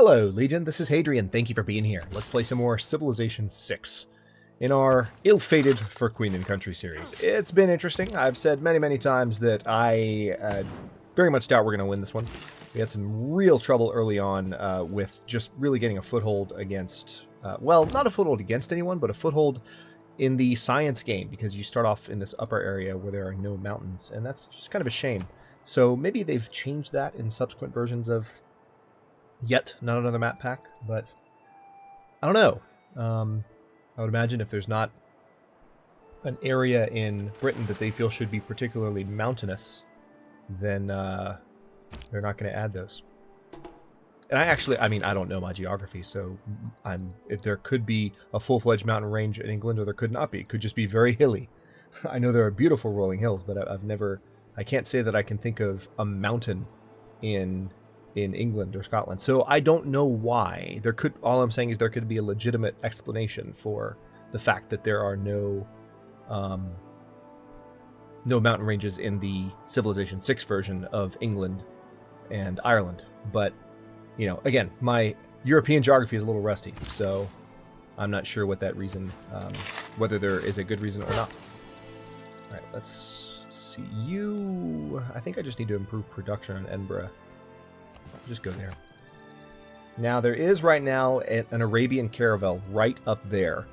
Hello, Legion. This is Hadrian. Thank you for being here. Let's play some more Civilization 6 in our ill-fated for Queen and Country series. It's been interesting. I've said many times that I very much doubt we're going to win this one. We had some real trouble early on with just really getting a foothold against, well, not a foothold against anyone, but a foothold in the science game, because you start off in this upper area where there are no mountains, and that's just kind of a shame. So maybe they've changed that in subsequent versions of yet not another map pack, but I don't know. I would imagine if there's not an area in Britain that they feel should be particularly mountainous, then they're not going to add those. And I don't know my geography, so if there could be a full-fledged mountain range in England, or there could not be. It could just be very hilly. I know there are beautiful rolling hills, but I can't say that I can think of a mountain in England or Scotland. So I don't know why. All I'm saying is there could be a legitimate explanation for the fact that there are no mountain ranges in the Civilization 6 version of England and Ireland. But, you know, again, my European geography is a little rusty, so I'm not sure what that reason, whether there is a good reason or not. All right, let's see you. I think I just need to improve production on Edinburgh. Just go there. Now, there is right now an Arabian caravel right up there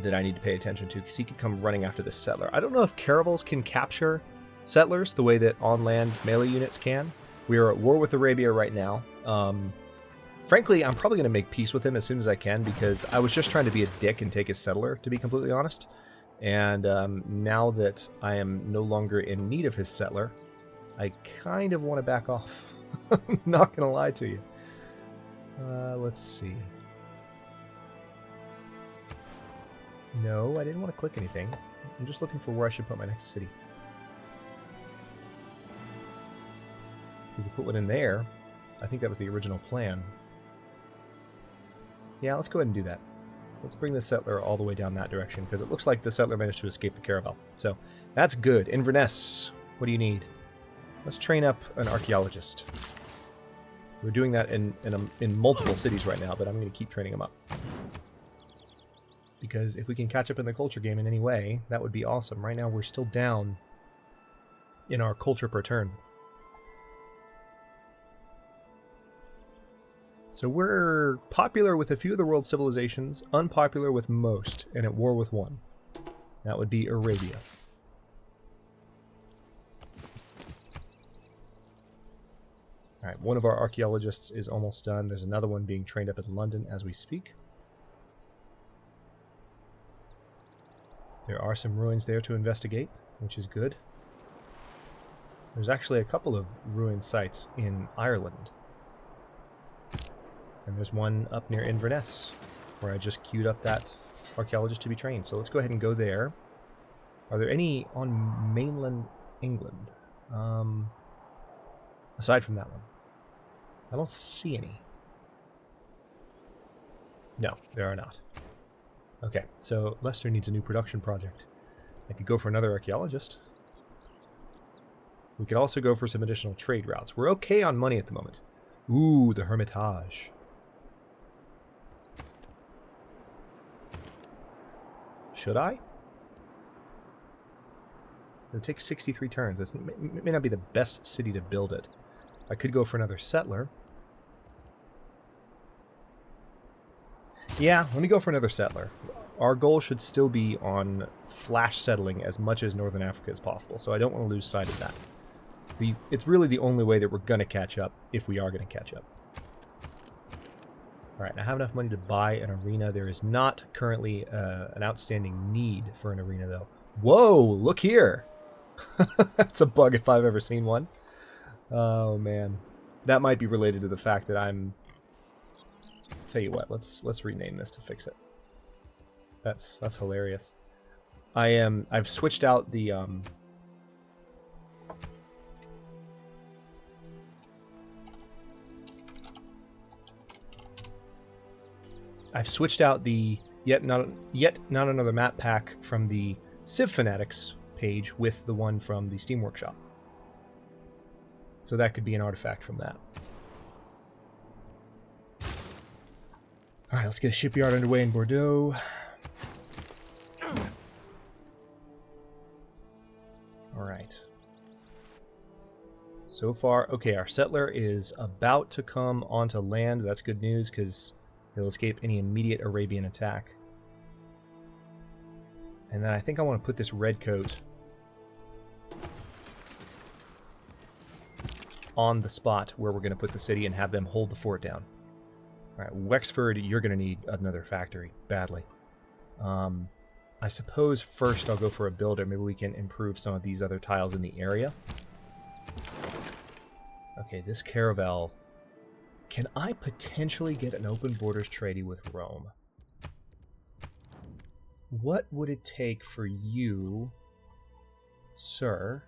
that I need to pay attention to, because he could come running after this settler. I don't know if caravels can capture settlers the way that on-land melee units can. We are at war with Arabia right now. Frankly, I'm probably going to make peace with him as soon as I can, because I was just trying to be a dick and take his settler, to be completely honest. And now that I am no longer in need of his settler, I kind of want to back off. I'm not going to lie to you. Let's see. No, I didn't want to click anything. I'm just looking for where I should put my next city. We could put one in there. I think that was the original plan. Yeah, let's go ahead and do that. Let's bring the settler all the way down that direction, because it looks like the settler managed to escape the caravel. So that's good. Inverness, what do you need? Let's train up an archaeologist. We're doing that in multiple cities right now, but I'm going to keep training them up. Because if we can catch up in the culture game in any way, that would be awesome. Right now we're still down in our culture per turn. So we're popular with a few of the world's civilizations, unpopular with most, and at war with one. That would be Arabia. Alright, one of our archaeologists is almost done. There's another one being trained up in London as we speak. There are some ruins there to investigate, which is good. There's actually a couple of ruined sites in Ireland. And there's one up near Inverness, where I just queued up that archaeologist to be trained. So let's go ahead and go there. Are there any on mainland England? Aside from that one. I don't see any. No, there are not. Okay, so Leicester needs a new production project. I could go for another archaeologist. We could also go for some additional trade routes. We're okay on money at the moment. Ooh, the Hermitage. Should I? It'll take 63 turns. It may not be the best city to build it. I could go for another settler. Yeah, let me go for another settler. Our goal should still be on flash settling as much as Northern Africa as possible, so I don't want to lose sight of that. It's really the only way that we're going to catch up, if we are going to catch up. Alright, I have enough money to buy an arena. There is not currently an outstanding need for an arena, though. Whoa, look here! That's a bug if I've ever seen one. Oh, man. That might be related to the fact that I'm... Tell you what, let's rename this to fix it. That's hilarious. I've switched out the yet not another map pack from the Civ Fanatics page with the one from the Steam Workshop. So that could be an artifact from that. Alright, let's get a shipyard underway in Bordeaux. Alright. So far, okay, our settler is about to come onto land. That's good news, because he'll escape any immediate Arabian attack. And then I think I want to put this redcoat on the spot where we're going to put the city and have them hold the fort down. Alright, Wexford, you're going to need another factory, badly. I suppose first I'll go for a builder. Maybe we can improve some of these other tiles in the area. Okay, this caravel. Can I potentially get an open borders treaty with Rome? What would it take for you, sir?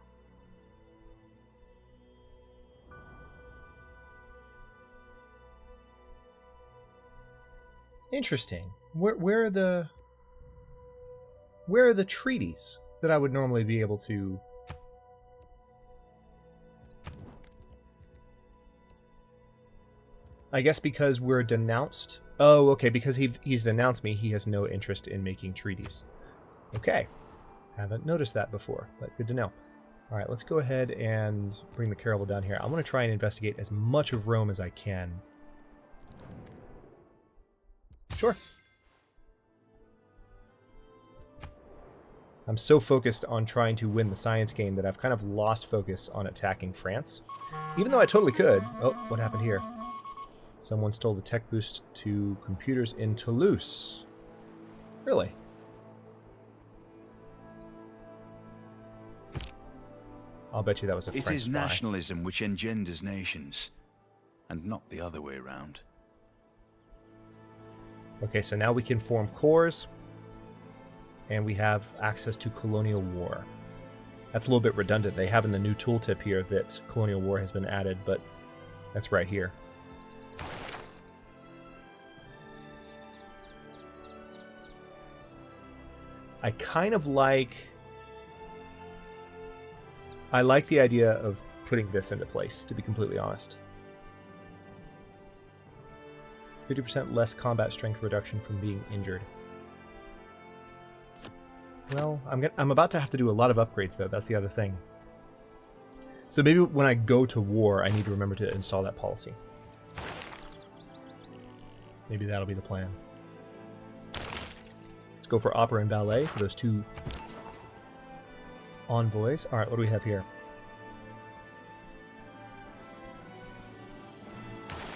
Interesting. Where are the treaties that I would normally be able to? I guess because we're denounced. Oh, okay, because he's denounced me, he has no interest in making treaties. Okay. Haven't noticed that before, but good to know. Alright, let's go ahead and bring the caravel down here. I want to try and investigate as much of Rome as I can. Sure. I'm so focused on trying to win the science game that I've kind of lost focus on attacking France. Even though I totally could. Oh, what happened here? Someone stole the tech boost to computers in Toulouse. Really? I'll bet you that was a French spy. It is nationalism which engenders nations, and not the other way around. Okay, so now we can form corps, and we have access to Colonial War. That's a little bit redundant. They have in the new tooltip here that Colonial War has been added, but that's right here. I kind of like... I like the idea of putting this into place, to be completely honest. 50% less combat strength reduction from being injured. Well, I'm about to have to do a lot of upgrades, though. That's the other thing. So maybe when I go to war, I need to remember to install that policy. Maybe that'll be the plan. Let's go for opera and ballet for those two envoys. Alright, what do we have here?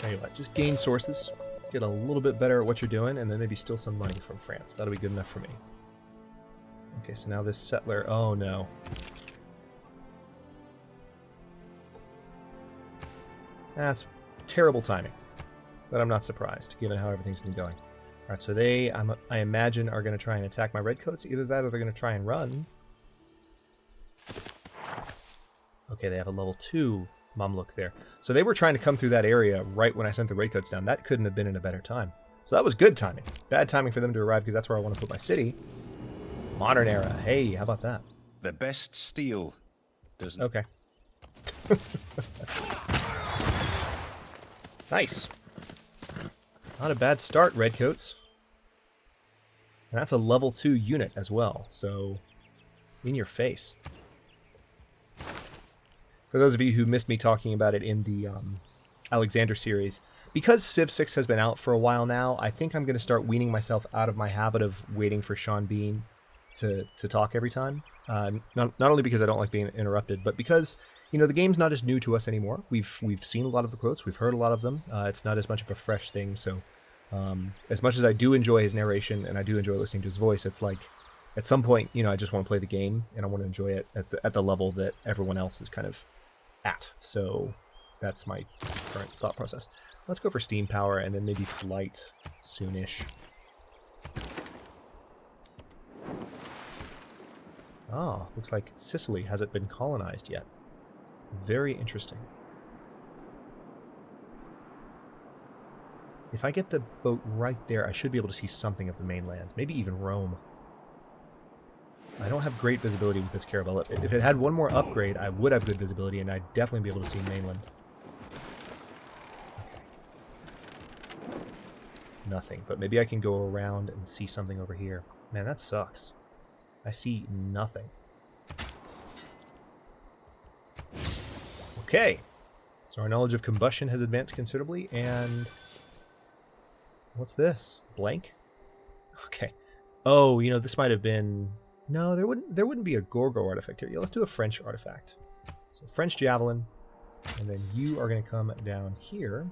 Tell you what, just gain sources, get a little bit better at what you're doing, and then maybe steal some money from France. That'll be good enough for me. Okay, so now this settler... Oh, no. That's terrible timing. But I'm not surprised, given how everything's been going. Alright, so they, I imagine, are going to try and attack my redcoats. Either that or they're going to try and run. Okay, they have a level 2 Mamluk there. So they were trying to come through that area right when I sent the redcoats down. That couldn't have been in a better time. So that was good timing. Bad timing for them to arrive because that's where I want to put my city. Modern era. Hey, how about that? The best steel doesn't... Okay. Nice. Not a bad start, redcoats. And that's a level 2 unit as well, so in your face. For those of you who missed me talking about it in the Alexander series, because Civ 6 has been out for a while now, I think I'm going to start weaning myself out of my habit of waiting for Sean Bean to talk every time. Not only because I don't like being interrupted, but because, you know, the game's not as new to us anymore. We've seen a lot of the quotes, we've heard a lot of them. It's not as much of a fresh thing, so as much as I do enjoy his narration and I do enjoy listening to his voice, it's like at some point, you know, I just want to play the game and I want to enjoy it at the level that everyone else is kind of at. So that's my current thought process. Let's go for steam power and then maybe flight soonish. Ah, looks like Sicily hasn't been colonized yet. Very interesting. If I get the boat right there, I should be able to see something of the mainland. Maybe even Rome. I don't have great visibility with this caravel. If it had one more upgrade, I would have good visibility, and I'd definitely be able to see mainland. Okay. nothing. But maybe I can go around and see something over here. Man, that sucks. I see nothing. Okay. So our knowledge of combustion has advanced considerably, and... what's this? Blank? Okay. Oh, you know, this might have been... No, there wouldn't be a Gorgo artifact here. Yeah, let's do a French artifact. So French javelin, and then you are going to come down here.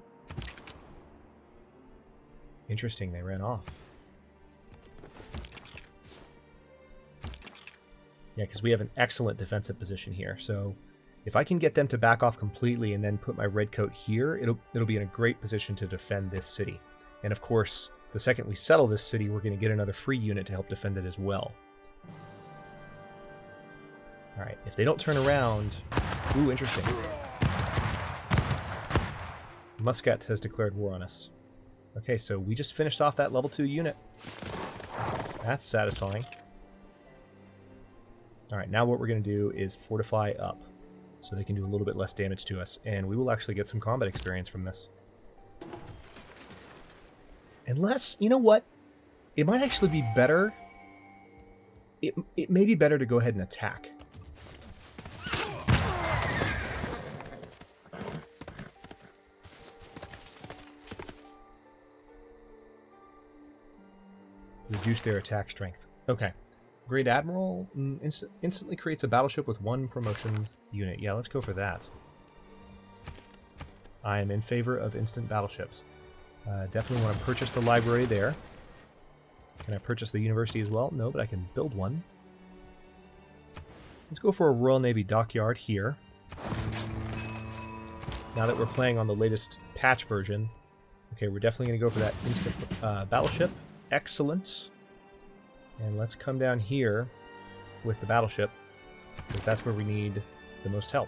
Interesting, they ran off. Yeah, because we have an excellent defensive position here. So if I can get them to back off completely and then put my red coat here, it'll be in a great position to defend this city. And of course, the second we settle this city, we're going to get another free unit to help defend it as well. All right, if they don't turn around... Ooh, interesting. Muscat has declared war on us. Okay, so we just finished off that level 2 unit. That's satisfying. All right, now what we're going to do is fortify up, so they can do a little bit less damage to us, and we will actually get some combat experience from this. Unless, you know what? It might actually be better... It may be better to go ahead and attack. Reduce their attack strength. Okay. Great Admiral instantly creates a battleship with 1 promotion unit. Yeah, let's go for that. I am in favor of instant battleships. Definitely want to purchase the library there. Can I purchase the university as well? No, but I can build one. Let's go for a Royal Navy dockyard here. Now that we're playing on the latest patch version, okay, we're definitely going to go for that instant battleship. Excellent. And let's come down here with the battleship, because that's where we need the most help.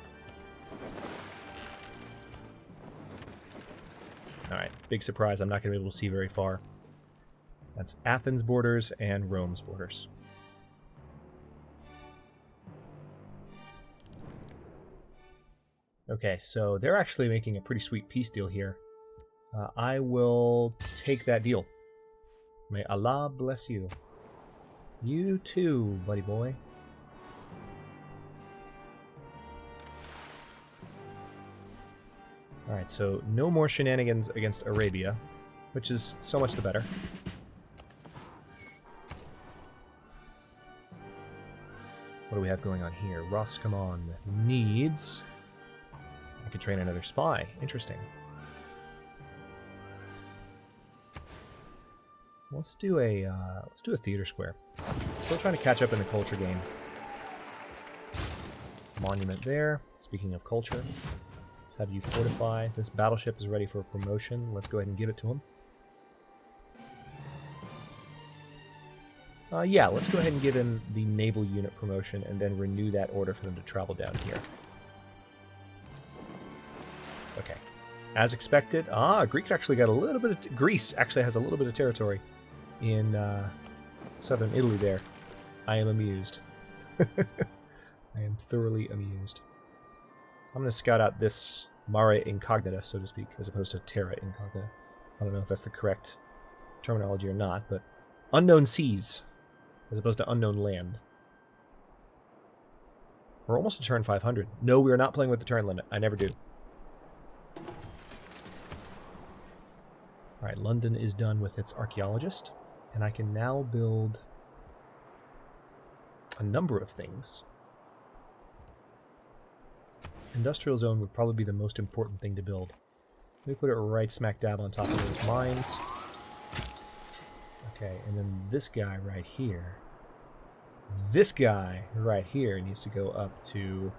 Alright, big surprise, I'm not going to be able to see very far. That's Athens' borders and Rome's borders. Okay, so they're actually making a pretty sweet peace deal here. I will take that deal. May Allah bless you. You too, buddy boy. Alright, so no more shenanigans against Arabia, which is so much the better. What do we have going on here? Roscommon needs... I could train another spy. Interesting. Let's do a theater square. Still trying to catch up in the culture game. Monument there. Speaking of culture, let's have you fortify. This battleship is ready for promotion. Let's go ahead and give it to him. Yeah, let's go ahead and give him the naval unit promotion and then renew that order for them to travel down here. Okay. As expected. Greeks actually got a little bit of... Greece actually has a little bit of territory in southern Italy there. I am amused. I am thoroughly amused. I'm going to scout out this Mare Incognita, so to speak, as opposed to Terra Incognita. I don't know if that's the correct terminology or not, but unknown seas, as opposed to unknown land. We're almost to turn 500. No, we are not playing with the turn limit. I never do. Alright, London is done with its archaeologist, and I can now build a number of things. Industrial zone would probably be the most important thing to build. Let me put it right smack dab on top of those mines. Okay, and then this guy right here. This guy right here needs to go up to...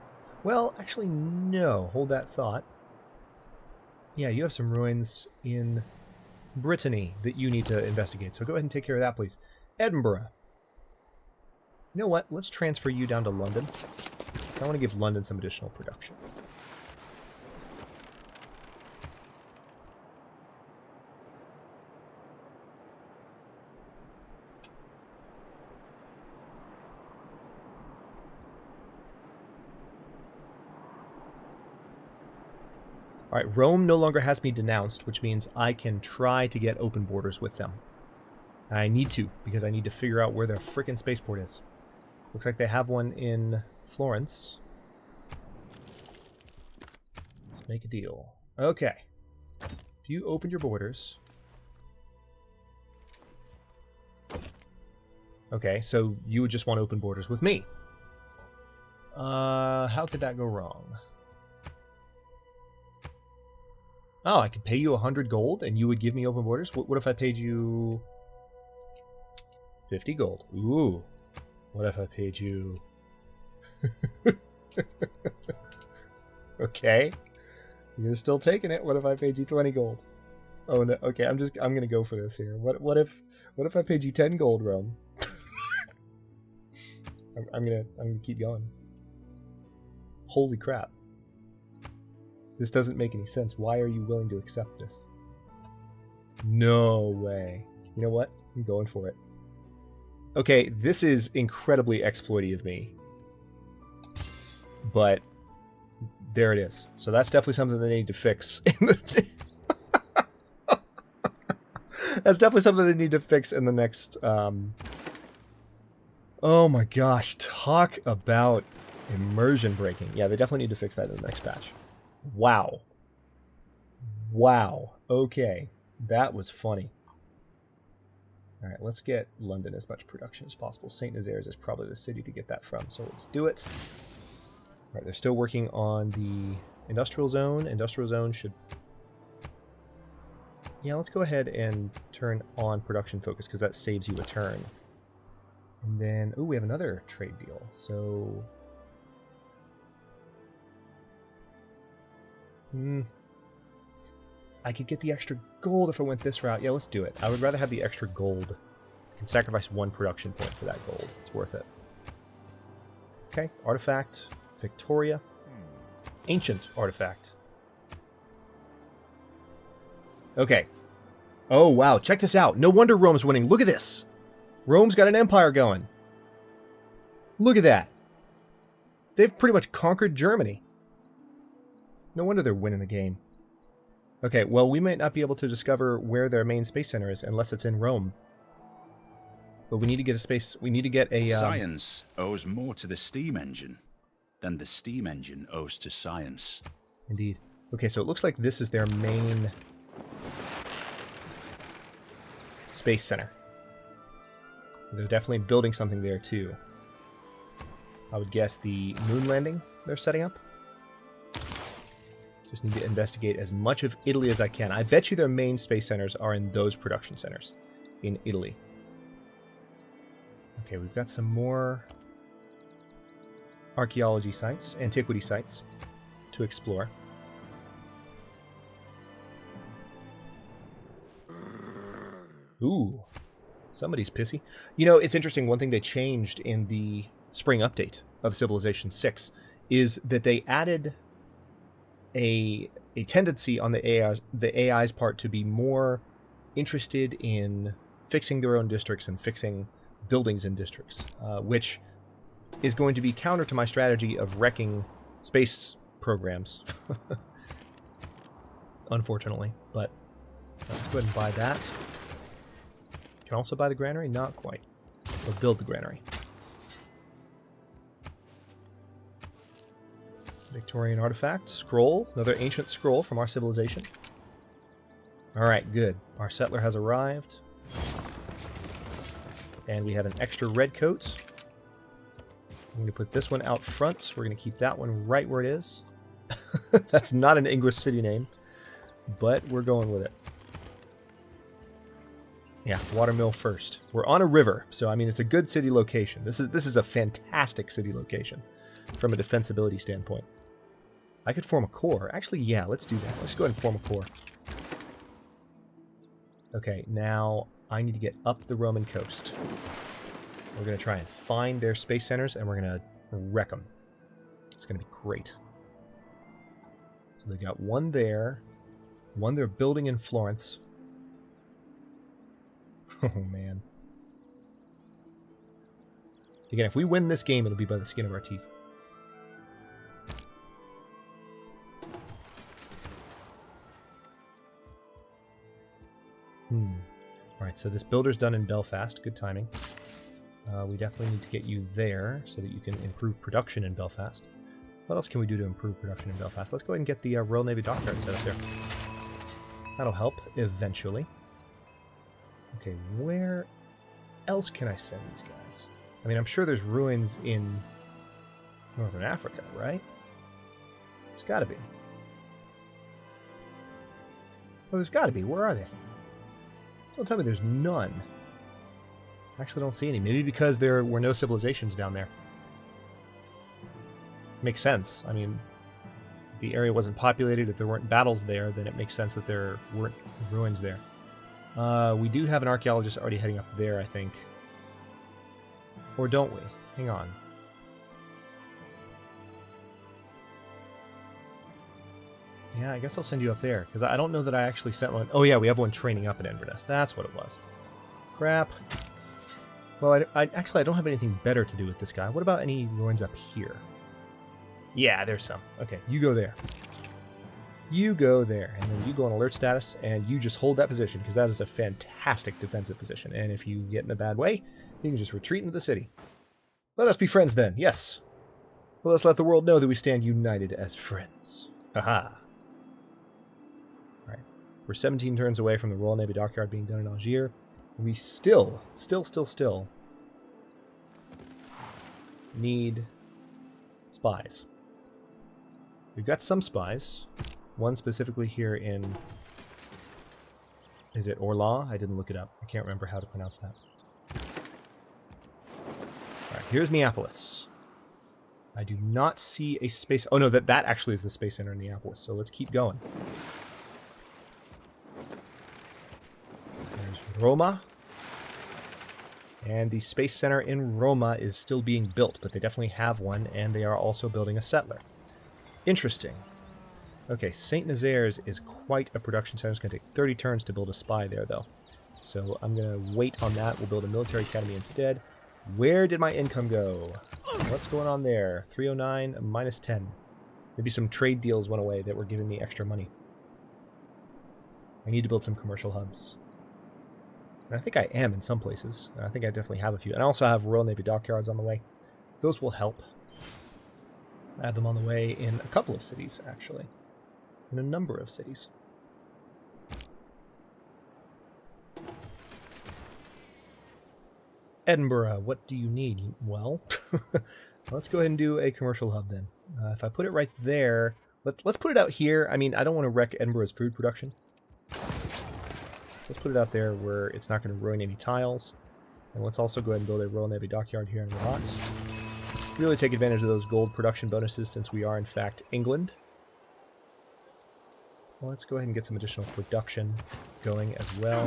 Well, actually, no. Hold that thought. Yeah, you have some ruins in Brittany that you need to investigate, so go ahead and take care of that, please. Edinburgh. You know what? Let's transfer you down to London. I want to give London some additional production. All right, Rome no longer has me denounced, which means I can try to get open borders with them. I need to, because I need to figure out where their frickin' spaceport is. Looks like they have one in Florence. Let's make a deal. Okay. If you open your borders... Okay, so you would just want open borders with me. How could that go wrong? Oh, I could pay you 100 gold and you would give me open borders? What if I paid you 50 gold? Ooh. What if I paid you... Okay. You're still taking it. What if I paid you 20 gold? Oh no. Okay, I'm gonna go for this here. What if I paid you 10 gold, Rome? I'm gonna keep going. Holy crap. This doesn't make any sense. Why are you willing to accept this? No way. You know what? I'm going for it. Okay, this is incredibly exploity of me. But there it is. So that's definitely something they need to fix. That's definitely something they need to fix in the next... Oh my gosh, talk about immersion breaking. Yeah, they definitely need to fix that in the next patch. Wow. Wow. Okay. That was funny. All right, let's get London as much production as possible. St. Nazaires is probably the city to get that from, so let's do it. All right, they're still working on the industrial zone. Industrial zone should... Yeah, let's go ahead and turn on production focus because that saves you a turn. And then, oh, we have another trade deal. So, I could get the extra gold if I went this route. Yeah, let's do it. I would rather have the extra gold. I can sacrifice 1 production point for that gold. It's worth it. Okay, artifact, Victoria. Ancient artifact. Okay. Oh, wow, check this out. No wonder Rome's winning. Look at this. Rome's got an empire going. Look at that. They've pretty much conquered Germany. No wonder they're winning the game. Okay, well, we might not be able to discover where their main space center is unless it's in Rome. But we need to get a space... We need to get a... Science owes more to the steam engine than the steam engine owes to science. Indeed. Okay, so it looks like this is their main... space center. They're definitely building something there, too. I would guess the moon landing they're setting up. Just need to investigate as much of Italy as I can. I bet you their main space centers are in those production centers in Italy. Okay, we've got some more archaeology sites, antiquity sites to explore. Ooh. Somebody's pissy. You know, it's interesting. One thing they changed in the spring update of Civilization 6 is that they added a tendency on the AI's part to be more interested in fixing their own districts and fixing buildings in districts, which is going to be counter to my strategy of wrecking space programs. Unfortunately, but let's go ahead and buy that. Can also buy the granary? Not quite. So build the granary. Victorian artifact. Scroll. Another ancient scroll from our civilization. Alright, good. Our settler has arrived. And we have an extra red coat. I'm going to put this one out front. We're going to keep that one right where it is. That's not an English city name, but we're going with it. Yeah, watermill first. We're on a river, so I mean it's a good city location. This is a fantastic city location from a defensibility standpoint. I could form a core. Actually, yeah, let's do that. Let's go ahead and form a core. Okay, now I need to get up the Roman coast. We're going to try and find their space centers, and we're going to wreck them. It's going to be great. So they got one there. One they're building in Florence. Oh, man. Again, if we win this game, it'll be by the skin of our teeth. Alright, so this builder's done in Belfast. Good timing. We definitely need to get you there so that you can improve production in Belfast. What else can we do to improve production in Belfast? Let's go ahead and get the Royal Navy Dockyard set up there. That'll help eventually. Okay, where else can I send these guys? I mean, I'm sure there's ruins in Northern Africa, right? There's gotta be. Oh, there's gotta be. Where are they? Don't tell me there's none. I actually don't see any. Maybe because there were no civilizations down there. Makes sense. I mean, if the area wasn't populated, if there weren't battles there, then it makes sense that there weren't ruins there. We do have an archaeologist already heading up there, I think. Or don't we? Hang on. Yeah, I guess I'll send you up there, because I don't know that I actually sent one. Oh yeah, we have one training up at Inverness. That's what it was. Crap. Well, I don't have anything better to do with this guy. What about any ruins up here? Yeah, there's some. Okay, you go there. You go there, and then you go on alert status, and you just hold that position, because that is a fantastic defensive position. And if you get in a bad way, you can just retreat into the city. Let us be friends then, yes. Let us let the world know that we stand united as friends. Haha. Alright, we're 17 turns away from the Royal Navy Dockyard being done in Algiers. We still need spies. We've got some spies. One specifically here in... Is it Orla? I didn't look it up. I can't remember how to pronounce that. Alright, here's Neapolis. I do not see a space... Oh no, that actually is the space center in Neapolis, so let's keep going. There's Roma. And the space center in Roma is still being built, but they definitely have one, and they are also building a settler. Interesting. Okay, St. Nazaire's is quite a production center. It's going to take 30 turns to build a spy there, though. So I'm going to wait on that. We'll build a military academy instead. Where did my income go? What's going on there? 309 minus 10. Maybe some trade deals went away that were giving me extra money. I need to build some commercial hubs. And I think I am in some places. I think I definitely have a few. And I also have Royal Navy Dockyards on the way. Those will help. I have them on the way in a couple of cities, actually. In a number of cities. Edinburgh, what do you need? Well, let's go ahead and do a commercial hub then. If I put it right there, let's put it out here. I mean, I don't want to wreck Edinburgh's food production. Let's put it out there where it's not going to ruin any tiles. And let's also go ahead and build a Royal Navy Dockyard here in Rabat. Really take advantage of those gold production bonuses since we are, in fact, England. Well, let's go ahead and get some additional production going as well.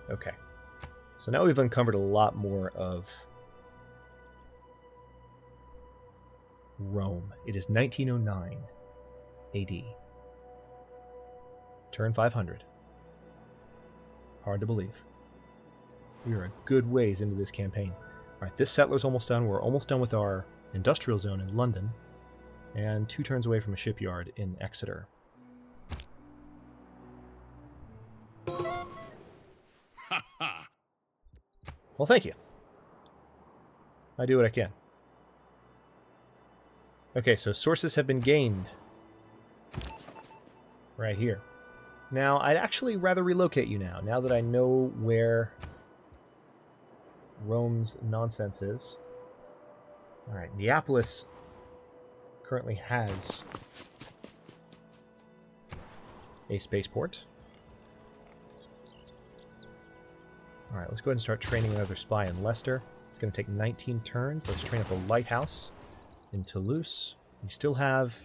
Okay. So now we've uncovered a lot more of Rome. It is 1909 AD. Turn 500. Hard to believe. We are a good ways into this campaign. Alright, this settler's almost done. We're almost done with our industrial zone in London. And 2 turns away from a shipyard in Exeter. Well, thank you. I do what I can. Okay, so sources have been gained. Right here. Now, I'd actually rather relocate you now that I know where Rome's nonsense is. Alright, Neapolis currently has a spaceport. Alright, let's go ahead and start training another spy in Leicester. It's going to take 19 turns. Let's train up a lighthouse in Toulouse. We still have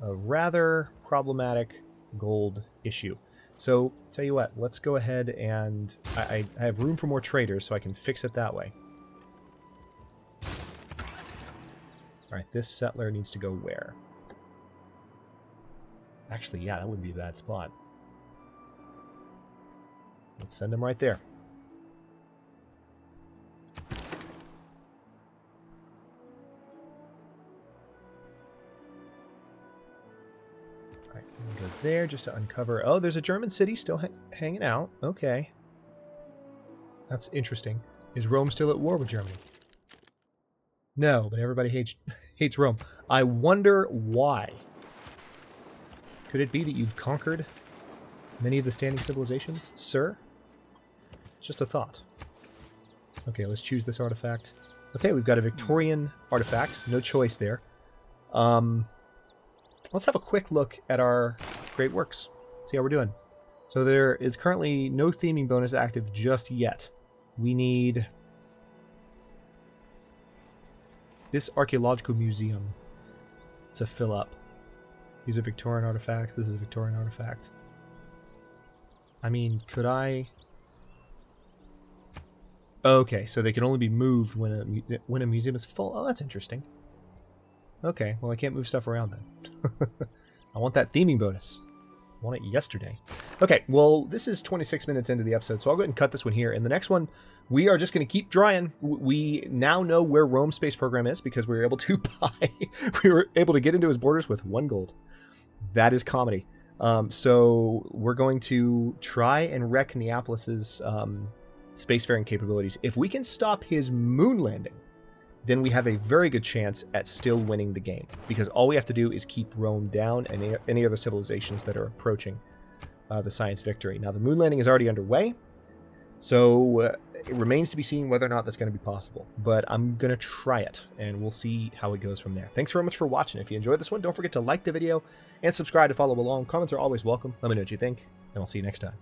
a rather problematic gold issue. So, tell you what, let's go ahead and... I have room for more traders, so I can fix it that way. Alright, this settler needs to go where? Actually, yeah, that wouldn't be a bad spot. Let's send him right there. Alright, I'm going to go there just to uncover... Oh, there's a German city still hanging out. Okay. That's interesting. Is Rome still at war with Germany? No, but everybody hates Rome. I wonder why. Could it be that you've conquered many of the standing civilizations, sir? Just a thought. Okay, let's choose this artifact. Okay, we've got a Victorian artifact. No choice there. Let's have a quick look at our great works. See how we're doing. So there is currently no theming bonus active just yet. We need this archaeological museum to fill up. These are Victorian artifacts. This is a Victorian artifact. I mean, could I... Okay, so they can only be moved when a museum is full. Oh, that's interesting. Okay, well, I can't move stuff around then. I want that theming bonus. I want it yesterday. Okay, well, this is 26 minutes into the episode, so I'll go ahead and cut this one here. In the next one, we are just going to keep drying. We now know where Rome's space program is because we were able to buy... we were able to get into his borders with 1 gold. That is comedy. So we're going to try and wreck Neapolis's spacefaring capabilities. If we can stop his moon landing, then we have a very good chance at still winning the game, because all we have to do is keep Rome down and any other civilizations that are approaching the science victory. Now, the moon landing is already underway, so it remains to be seen whether or not that's going to be possible. But I'm going to try it, and we'll see how it goes from there. Thanks very much for watching. If you enjoyed this one, don't forget to like the video and subscribe to follow along. Comments are always welcome. Let me know what you think, and I'll see you next time.